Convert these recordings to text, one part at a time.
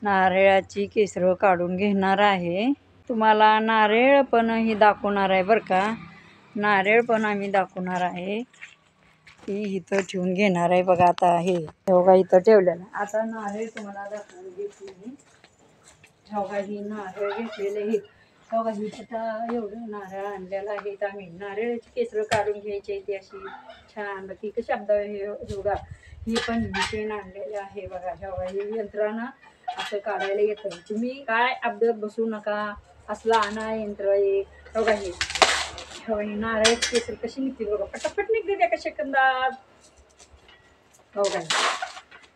नारळाची केसरं काढून घेणार आहे। तुम्हाला नारळ पण ही दाखवणार आहे बरं का। नारळ पण आम्ही दाखवणार आहे। ही इथं ठेवून घेणार आहे बघा। आता हे बघा इथं ठेवलेलं। आता नारळ तुम्हाला दाखवून देते मी। बघा ही नारळ घेतलेले हे बघा ही आता एवढं नारळ आणलेलं आहे। आम्ही नारळाची केसरं काढून घ्यायची ती अशी छान बघी कशी शब्द हे बघा। ही पण मशीन आणलेली आहे बघा। बघा ही यंत्रानं असं काढायला येतं। तुम्ही काय अपडेट बसू नका। असला आणा यंत्र एक बघा हे नारळाची केसर कशी निघते बघा। पटापट निघते त्या कशा सेकंदात बघा।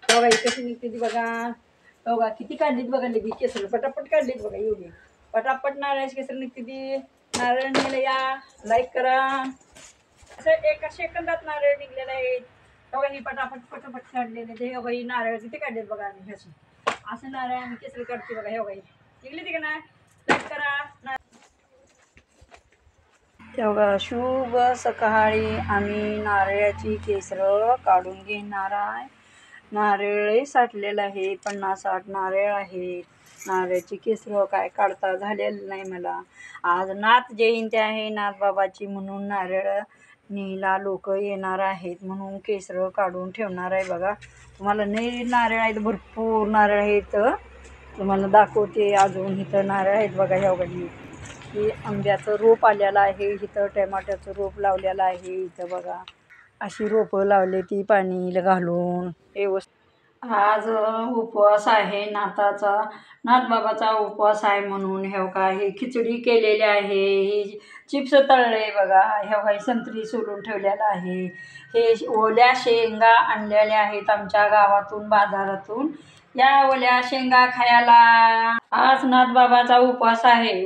बघा ही कशी निघते ती बघा। बघा किती काढलीत बघा लगी केसर पटापट काढलीत बघा। एवढी पटापट नारळाची केसर निघते ती। नारळ नेलं या लाईक करा। असं एका सेकंदात नारळ निघलेलं आहे बघा। ही पटापट पटापट काढलेले ते बघा। ही नारळ किती काढलेत बघा आम्ही अशी असं नारळ आम्ही केसर काढते बघा। हे बघा निघली ती का नाही लाईक करा। तेव्हा शुभ सकाळी आम्ही नारळाची केसरं काढून घेणार आहे। नारळ साठलेलं आहे 50-60 नारळ आहे। नारळाची केसरं काय काढता झालेलं नाही मला। आज नाथ जयंती आहे नाथ बाबाची म्हणून नारळ नीला लोक येणार आहेत म्हणून केसरं काढून ठेवणार आहे बघा। तुम्हाला नाही नारळ आहेत भरपूर नारळ आहेत तुम्हाला दाखवते। अजून इथं नारळ आहेत बघा। ह्या बघा ही आंब्याचं रोप आलेलं आहे। इथं टमाट्याचं रोप लावलेलं आहे। इथं बघा अशी रोपं लावली ती पाणी घालून व्यवस्थित। आज उपवास आहे नाथाचा नाथबाबाचा उपवास आहे म्हणून हे बघा ही खिचडी केलेली आहे। ही चिप्स तळले बघा। हे बघा संत्री सोलून ठेवलेलं आहे। हे ओल्या शेंगा आणलेल्या आहेत आमच्या गावातून बाजारातून। या ओल्या शेंगा खायला आज नाथबाबाचा उपवास आहे।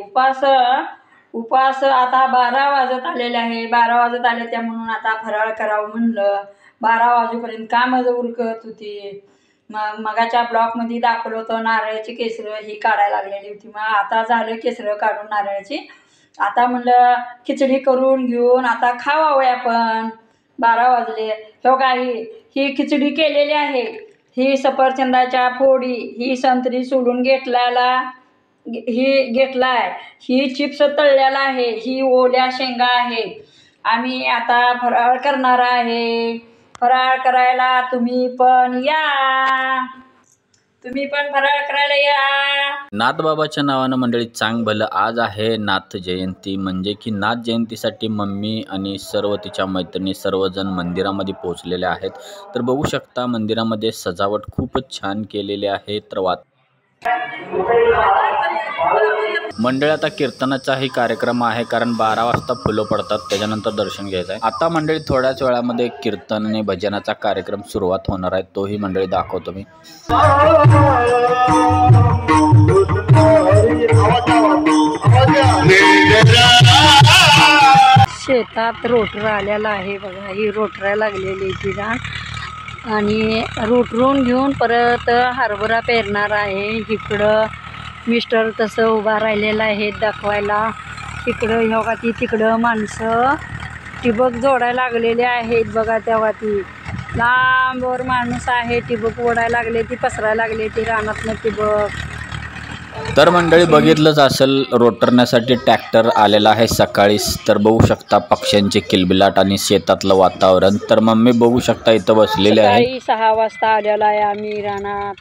उपास आता 12 वाजत आलेले आहे। 12 वाजत आले त्या म्हणून आता फराळ करावं म्हणलं। 12 वाजेपर्यंत कामच उरकत होती। मगाच्या ब्लॉकमध्ये दाखवलं होतं नारळाची केसरं ही काढायला लागलेली होती। मग आता झालं केसरं काढून नारळाची। आता म्हणलं खिचडी करून घेऊन आता खावावं आपण। 12 वाजले हो का। ही खिचडी केलेली आहे। ही सफरचंदाच्या फोडी ही संत्री सोलून घेतलाय। ही चिप्स तळलेला आहे। ही ओल्या शेंगा आहेत। आम्ही आता फराळ करणार आहे। फराळ करायला तुम्ही पण या। तुम्ही पण फराळ करायला या। नाथबाबाच्या नावानं मंडळी चांग भलं आज आहे नाथ जयंती। म्हणजे की नाथ जयंतीसाठी मम्मी आणि सर्व तिच्या मैत्रिणी सर्वजण मंदिरामध्ये पोहोचलेले आहेत। तर बघू शकता मंदिरामध्ये सजावट खूपच छान केलेली आहे। तर मंडळी आता कीर्तनाचाही कार्यक्रम आहे कारण 12 वाजता फुलं पडतात त्याच्यानंतर दर्शन घ्यायचं आहे। आता मंडळी थोड्याच वेळामध्ये कीर्तन आणि भजनाचा कार्यक्रम सुरुवात होणार आहे। तोही मंडळी दाखवतो मी। शेतात रोटर आलेला आहे बघा। ही रोटरा लागलेली ती रान आणि रोटरून घेऊन परत हरभरा पेरणार आहे। इकडं मिस्टर तसं उभा राहिलेला आहे दाखवायला। तिकडं बघा ती तिकडं माणसं टिबक जोडायला लागलेले आहेत बघा। तेव्हा ती लांबवर माणूस आहे टिबक ओढायला लागले ती पसरायला लागले ती रानातनं टिबक। तर मंडळी बघितलंच असेल रोटरण्यासाठी ट्रॅक्टर आलेला आहे सकाळीच। तर बघू शकता पक्ष्यांचे किलबिलाट आणि शेतातलं वातावरण। तर मम्मी बघू शकता इथं बसलेले आहे। सकाळी 6 वाजता आलेला आहे आम्ही रानात।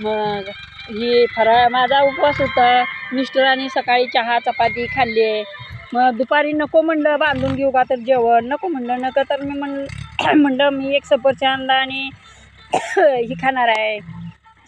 मग ही फराळ माझा उपवास होता। मिस्टरांनी सकाळी चहा चपाती खाल्ली आहे। मग दुपारी नको म्हणलं बांधून घेऊ का तर जेवण नको म्हणलं नको तर मी म्हणलं मी एक सफरचंद आणि ही खाणार आहे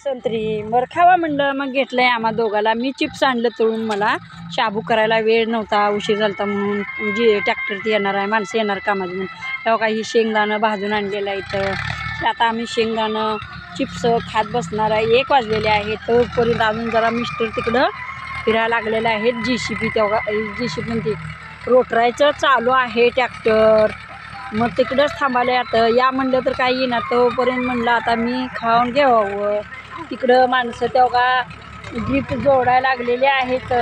संत्री। बरं खावा म्हणलं मग घेतलंय आम्हा दोघाला। मी चिप्स आणलं तळून मला शाबू करायला वेळ नव्हता उशीर झालता म्हणून। जे ट्रॅक्टरती येणार आहे माणसं येणार कामाची म्हणून तेव्हा काही शेंगदाणं भाजून आणलेलं आहे इथं। आता आम्ही शेंगदाणं चिप्स खात बसणार आहे। 1 वाजलेले आहे। तोपर्यंत अजून जरा मिस्टर तिकडं फिरायला लागलेलं आहे। JCB तेव्हा JCB म्हणते रोटरायचं चालू आहे ट्रॅक्टर। मग तिकडंच थांबायला आता या म्हणलं तर काही येईना। तोपर्यंत म्हणलं आता मी खाऊन घ्यावं। तिकडं माणसं तेव्हा ड्रीप जोडायला लागलेले आहेत।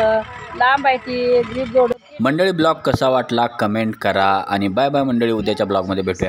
लांब आहे ती ड्रीप जोड। मंडळी ब्लॉग कसा वाटला कमेंट करा आणि बाय बाय मंडळी। उद्याच्या ब्लॉगमध्ये भेटूया।